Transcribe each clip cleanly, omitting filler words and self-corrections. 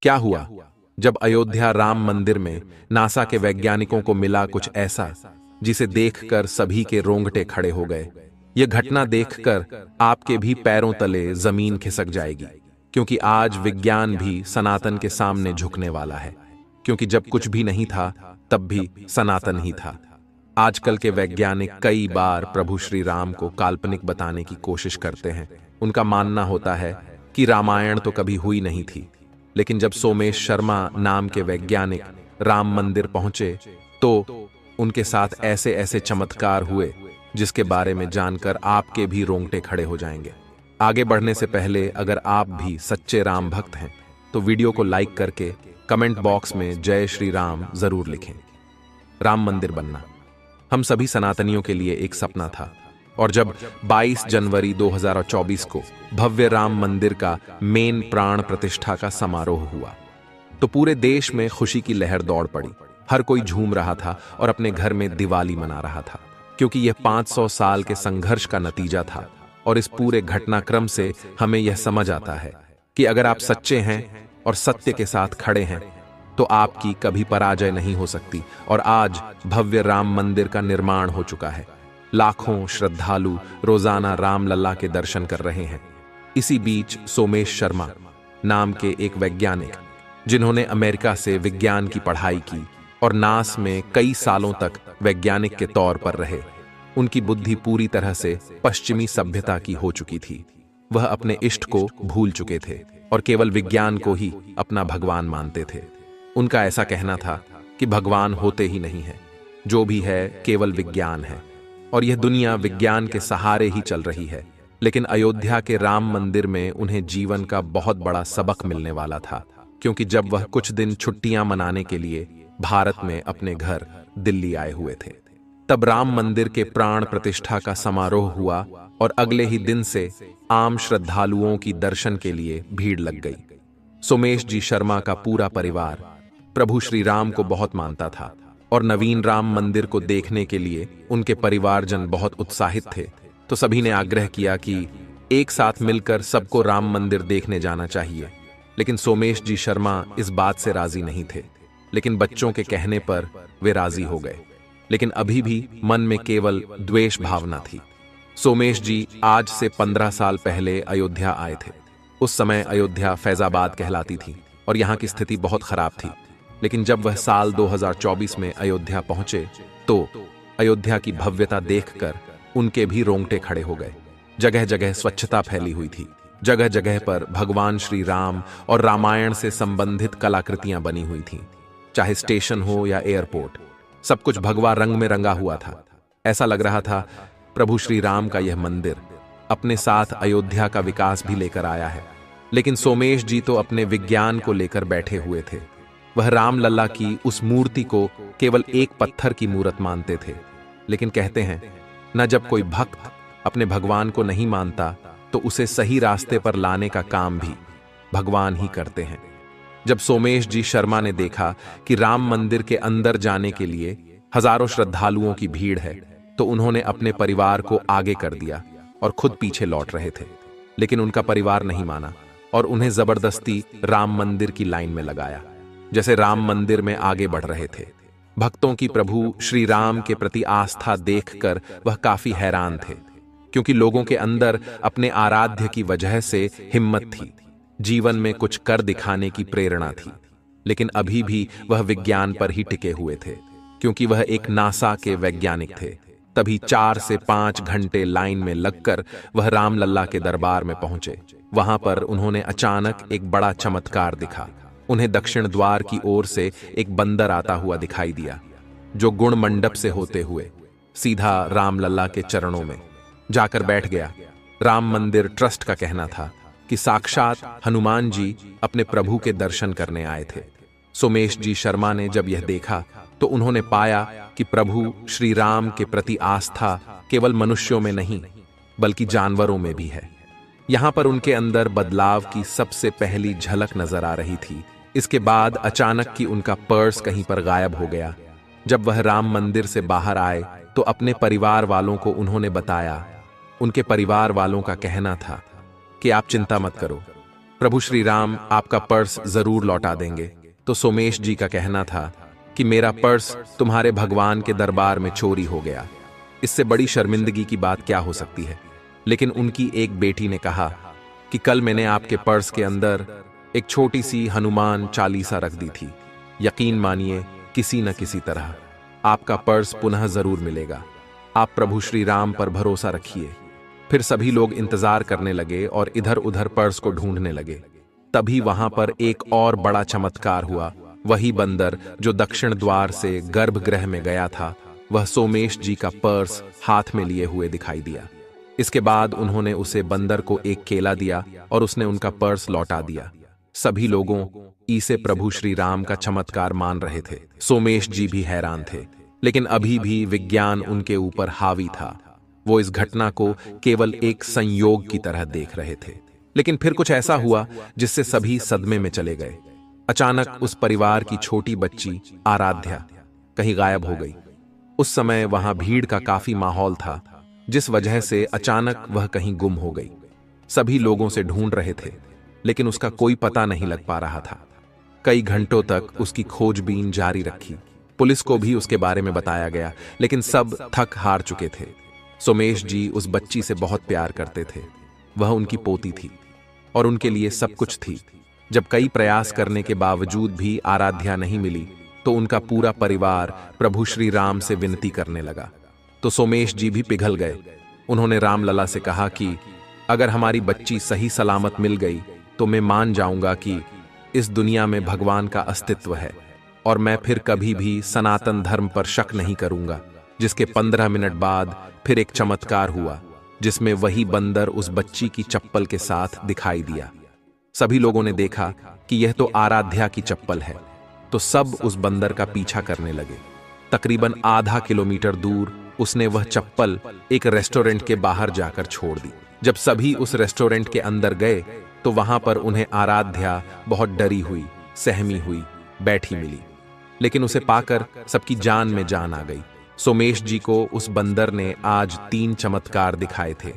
क्या हुआ? जब अयोध्या राम मंदिर में नासा के वैज्ञानिकों को मिला कुछ ऐसा जिसे देखकर सभी के रोंगटे खड़े हो गए। यह घटना देखकर आपके भी पैरों तले जमीन खिसक जाएगी, क्योंकि आज विज्ञान भी सनातन के सामने झुकने वाला है। क्योंकि जब कुछ भी नहीं था तब भी सनातन ही था। आजकल के वैज्ञानिक कई बार प्रभु श्री राम को काल्पनिक बताने की कोशिश करते हैं। उनका मानना होता है कि रामायण तो कभी हुई नहीं थी। लेकिन जब सोमेश शर्मा नाम के वैज्ञानिक राम मंदिर पहुंचे तो उनके साथ ऐसे ऐसे चमत्कार हुए जिसके बारे में जानकर आपके भी रोंगटे खड़े हो जाएंगे। आगे बढ़ने से पहले अगर आप भी सच्चे राम भक्त हैं तो वीडियो को लाइक करके कमेंट बॉक्स में जय श्री राम जरूर लिखें। राम मंदिर बनना हम सभी सनातनियों के लिए एक सपना था, और जब 22 जनवरी 2024 को भव्य राम मंदिर का मेन प्राण प्रतिष्ठा का समारोह हुआ तो पूरे देश में खुशी की लहर दौड़ पड़ी। हर कोई झूम रहा था और अपने घर में दिवाली मना रहा था, क्योंकि यह 500 साल के संघर्ष का नतीजा था। और इस पूरे घटनाक्रम से हमें यह समझ आता है कि अगर आप सच्चे हैं और सत्य के साथ खड़े हैं तो आपकी कभी पराजय नहीं हो सकती। और आज भव्य राम मंदिर का निर्माण हो चुका है। लाखों श्रद्धालु रोजाना राम लल्ला के दर्शन कर रहे हैं। इसी बीच सोमेश शर्मा नाम के एक वैज्ञानिक, जिन्होंने अमेरिका से विज्ञान की पढ़ाई की और नास में कई सालों तक वैज्ञानिक के तौर पर रहे, उनकी बुद्धि पूरी तरह से पश्चिमी सभ्यता की हो चुकी थी। वह अपने इष्ट को भूल चुके थे और केवल विज्ञान को ही अपना भगवान मानते थे। उनका ऐसा कहना था कि भगवान होते ही नहीं है, जो भी है केवल विज्ञान है और यह दुनिया विज्ञान के सहारे ही चल रही है। लेकिन अयोध्या के राम मंदिर में उन्हें जीवन का बहुत बड़ा सबक मिलने वाला था, क्योंकि जब वह कुछ दिन छुट्टियां मनाने के लिए भारत में अपने घर दिल्ली आए हुए थे, तब राम मंदिर के प्राण प्रतिष्ठा का समारोह हुआ और अगले ही दिन से आम श्रद्धालुओं की दर्शन के लिए भीड़ लग गई। सोमेश जी शर्मा का पूरा परिवार प्रभु श्री राम को बहुत मानता था और नवीन राम मंदिर को देखने के लिए उनके परिवारजन बहुत उत्साहित थे। तो सभी ने आग्रह किया कि एक साथ मिलकर सबको राम मंदिर देखने जाना चाहिए। लेकिन सोमेश जी शर्मा इस बात से राजी नहीं थे, लेकिन बच्चों के कहने पर वे राजी हो गए। लेकिन अभी भी मन में केवल द्वेष भावना थी। सोमेश जी आज से 15 साल पहले अयोध्या आए थे। उस समय अयोध्या फैजाबाद कहलाती थी और यहाँ की स्थिति बहुत खराब थी। लेकिन जब वह साल 2024 में अयोध्या पहुंचे तो अयोध्या की भव्यता देखकर उनके भी रोंगटे खड़े हो गए। जगह जगह स्वच्छता फैली हुई थी। जगह जगह पर भगवान श्री राम और रामायण से संबंधित कलाकृतियां बनी हुई थीं। चाहे स्टेशन हो या एयरपोर्ट, सब कुछ भगवा रंग में रंगा हुआ था। ऐसा लग रहा था प्रभु श्री राम का यह मंदिर अपने साथ अयोध्या का विकास भी लेकर आया है। लेकिन सोमेश जी तो अपने विज्ञान को लेकर बैठे हुए थे। वह राम लल्ला की उस मूर्ति को केवल एक पत्थर की मूर्त मानते थे। लेकिन कहते हैं न, जब कोई भक्त अपने भगवान को नहीं मानता तो उसे सही रास्ते पर लाने का काम भी भगवान ही करते हैं। जब सोमेश जी शर्मा ने देखा कि राम मंदिर के अंदर जाने के लिए हजारों श्रद्धालुओं की भीड़ है तो उन्होंने अपने परिवार को आगे कर दिया और खुद पीछे लौट रहे थे। लेकिन उनका परिवार नहीं माना और उन्हें जबरदस्ती राम मंदिर की लाइन में लगाया। जैसे राम मंदिर में आगे बढ़ रहे थे, भक्तों की प्रभु श्री राम के प्रति आस्था देखकर वह काफी हैरान थे, क्योंकि लोगों के अंदर अपने आराध्य की वजह से हिम्मत थी, जीवन में कुछ कर दिखाने की प्रेरणा थी। लेकिन अभी भी वह विज्ञान पर ही टिके हुए थे, क्योंकि वह एक नासा के वैज्ञानिक थे। तभी 4 से 5 घंटे लाइन में लगकर वह राम लल्ला के दरबार में पहुंचे। वहां पर उन्होंने अचानक एक बड़ा चमत्कार दिखा। उन्हें दक्षिण द्वार की ओर से एक बंदर आता हुआ दिखाई दिया, जो गुण मंडप से होते हुए सीधा राम लल्ला के चरणों में जाकर बैठ गया। राम मंदिर ट्रस्ट का कहना था कि साक्षात हनुमान जी अपने प्रभु के दर्शन करने आए थे। सोमेश जी शर्मा ने जब यह देखा तो उन्होंने पाया कि प्रभु श्री राम के प्रति आस्था केवल मनुष्यों में नहीं बल्कि जानवरों में भी है। यहां पर उनके अंदर बदलाव की सबसे पहली झलक नजर आ रही थी। इसके बाद अचानक कि उनका पर्स कहीं पर गायब हो गया। जब वह राम मंदिर से बाहर आए तो अपने परिवार वालों को उन्होंने बताया। उनके परिवार वालों का कहना था कि आप चिंता मत करो, प्रभु श्री राम आपका पर्स जरूर लौटा देंगे। तो सोमेश जी का कहना था कि मेरा पर्स तुम्हारे भगवान के दरबार में चोरी हो गया, इससे बड़ी शर्मिंदगी की बात क्या हो सकती है। लेकिन उनकी एक बेटी ने कहा कि कल मैंने आपके पर्स के अंदर एक छोटी सी हनुमान चालीसा रख दी थी। यकीन मानिए किसी न किसी तरह आपका पर्स पुनः जरूर मिलेगा। आप प्रभु श्री राम पर भरोसा रखिए। फिर सभी लोग इंतजार करने लगे और इधर उधर पर्स को ढूंढने लगे। तभी वहां पर एक और बड़ा चमत्कार हुआ। वही बंदर जो दक्षिण द्वार से गर्भगृह में गया था, वह सोमेश जी का पर्स हाथ में लिए हुए दिखाई दिया। इसके बाद उन्होंने उसे बंदर को एक केला दिया और उसने उनका पर्स लौटा दिया। सभी लोगों इसे प्रभु श्री राम का चमत्कार मान रहे थे। सोमेश जी भी हैरान थे, लेकिन अभी भी विज्ञान उनके ऊपर हावी था। वो इस घटना को केवल एक संयोग की तरह देख रहे थे। लेकिन फिर कुछ ऐसा हुआ जिससे सभी सदमे में चले गए। अचानक उस परिवार की छोटी बच्ची आराध्या कहीं गायब हो गई। उस समय वहां भीड़ का काफी माहौल था, जिस वजह से अचानक वह कहीं गुम हो गई। सभी लोगों से ढूंढ रहे थे, लेकिन उसका कोई पता नहीं लग पा रहा था। कई घंटों तक उसकी खोजबीन जारी रखी। पुलिस को भी उसके बारे में बताया गया, लेकिन सब थक हार चुके थे। सोमेश जी उस बच्ची से बहुत प्यार करते थे। वह उनकी पोती थी और उनके लिए सब कुछ थी। जब कई प्रयास करने के बावजूद भी आराध्या नहीं मिली, तो उनका पूरा परिवार प्रभु श्री राम से विनती करने लगा। तो सोमेश जी भी पिघल गए। उन्होंने रामलला से कहा कि अगर हमारी बच्ची सही सलामत मिल गई तो मैं मान जाऊंगा कि इस दुनिया में भगवान का अस्तित्व है, और मैं फिर कभी भी सनातन धर्म पर शक नहीं करूंगा। जिसके 15 मिनट बाद फिर एक चमत्कार हुआ, जिसमें वही बंदर उस बच्ची की चप्पल के साथ दिखाई दिया। सभी लोगों ने देखा कि यह तो आराध्या की चप्पल है, तो सब उस बंदर का पीछा करने लगे। तकरीबन आधा किलोमीटर दूर उसने वह चप्पल एक रेस्टोरेंट के बाहर जाकर छोड़ दी। जब सभी उस रेस्टोरेंट के अंदर गए तो वहां पर उन्हें आराध्या बहुत डरी हुई, सहमी हुई बैठी मिली। लेकिन उसे पाकर सबकी जान में जान आ गई। सोमेश जी को उस बंदर ने आज 3 चमत्कार दिखाए थे।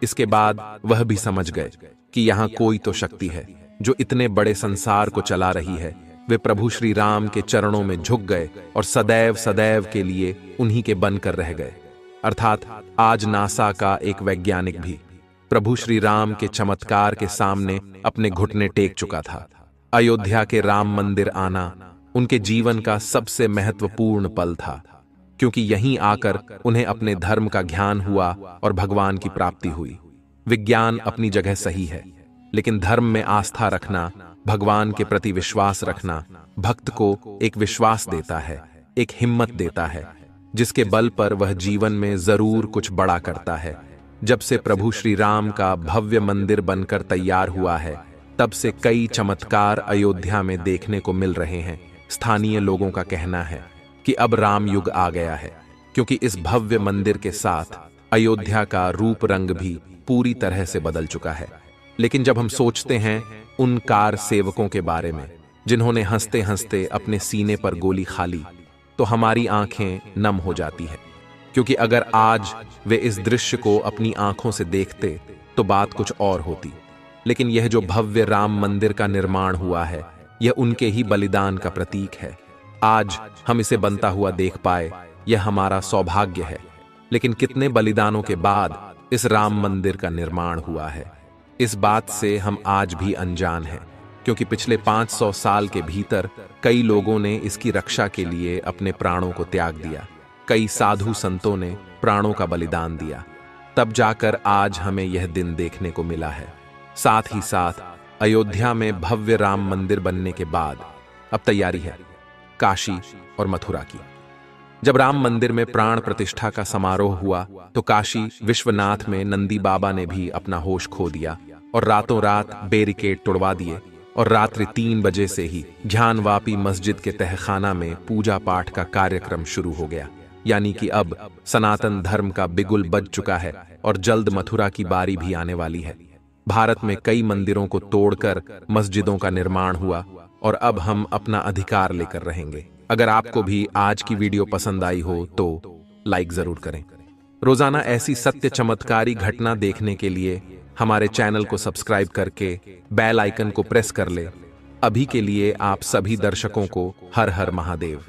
इसके बाद वह भी समझ गए कि यहाँ कोई तो शक्ति है जो इतने बड़े संसार को चला रही है। वे प्रभु श्री राम के चरणों में झुक गए और सदैव सदैव के लिए उन्हीं के बनकर रह गए। अर्थात आज नासा का एक वैज्ञानिक भी प्रभु श्री राम के चमत्कार के सामने अपने घुटने टेक चुका था। अयोध्या के राम मंदिर आना उनके जीवन का सबसे महत्वपूर्ण पल था, क्योंकि यहीं आकर उन्हें अपने धर्म का ज्ञान हुआ और भगवान की प्राप्ति हुई। विज्ञान अपनी जगह सही है, लेकिन धर्म में आस्था रखना, भगवान के प्रति विश्वास रखना भक्त को एक विश्वास देता है, एक हिम्मत देता है, जिसके बल पर वह जीवन में जरूर कुछ बड़ा करता है। जब से प्रभु श्री राम का भव्य मंदिर बनकर तैयार हुआ है, तब से कई चमत्कार अयोध्या में देखने को मिल रहे हैं। स्थानीय लोगों का कहना है कि अब राम युग आ गया है, क्योंकि इस भव्य मंदिर के साथ अयोध्या का रूप रंग भी पूरी तरह से बदल चुका है। लेकिन जब हम सोचते हैं उन कार सेवकों के बारे में जिन्होंने हंसते हंसते अपने सीने पर गोली खा ली, तो हमारी आंखें नम हो जाती है। क्योंकि अगर आज वे इस दृश्य को अपनी आंखों से देखते तो बात कुछ और होती। लेकिन यह जो भव्य राम मंदिर का निर्माण हुआ है, यह उनके ही बलिदान का प्रतीक है। आज हम इसे बनता हुआ देख पाए, यह हमारा सौभाग्य है। लेकिन कितने बलिदानों के बाद इस राम मंदिर का निर्माण हुआ है, इस बात से हम आज भी अनजान हैं। क्योंकि पिछले 500 साल के भीतर कई लोगों ने इसकी रक्षा के लिए अपने प्राणों को त्याग दिया। कई साधु संतों ने प्राणों का बलिदान दिया, तब जाकर आज हमें यह दिन देखने को मिला है। साथ ही साथ अयोध्या में भव्य राम मंदिर बनने के बाद अब तैयारी है काशी और मथुरा की। जब राम मंदिर में प्राण प्रतिष्ठा का समारोह हुआ तो काशी विश्वनाथ में नंदी बाबा ने भी अपना होश खो दिया और रातों रात बैरिकेड तोड़वा दिए, और रात्रि 3 बजे से ही ज्ञानवापी मस्जिद के तहखाना में पूजा पाठ का कार्यक्रम शुरू हो गया। यानी कि अब सनातन धर्म का बिगुल बज चुका है और जल्द मथुरा की बारी भी आने वाली है। भारत में कई मंदिरों को तोड़कर मस्जिदों का निर्माण हुआ और अब हम अपना अधिकार लेकर रहेंगे। अगर आपको भी आज की वीडियो पसंद आई हो तो लाइक जरूर करें। रोजाना ऐसी सत्य चमत्कारी घटना देखने के लिए हमारे चैनल को सब्सक्राइब करके बेल आइकन को प्रेस कर ले। अभी के लिए आप सभी दर्शकों को हर हर महादेव।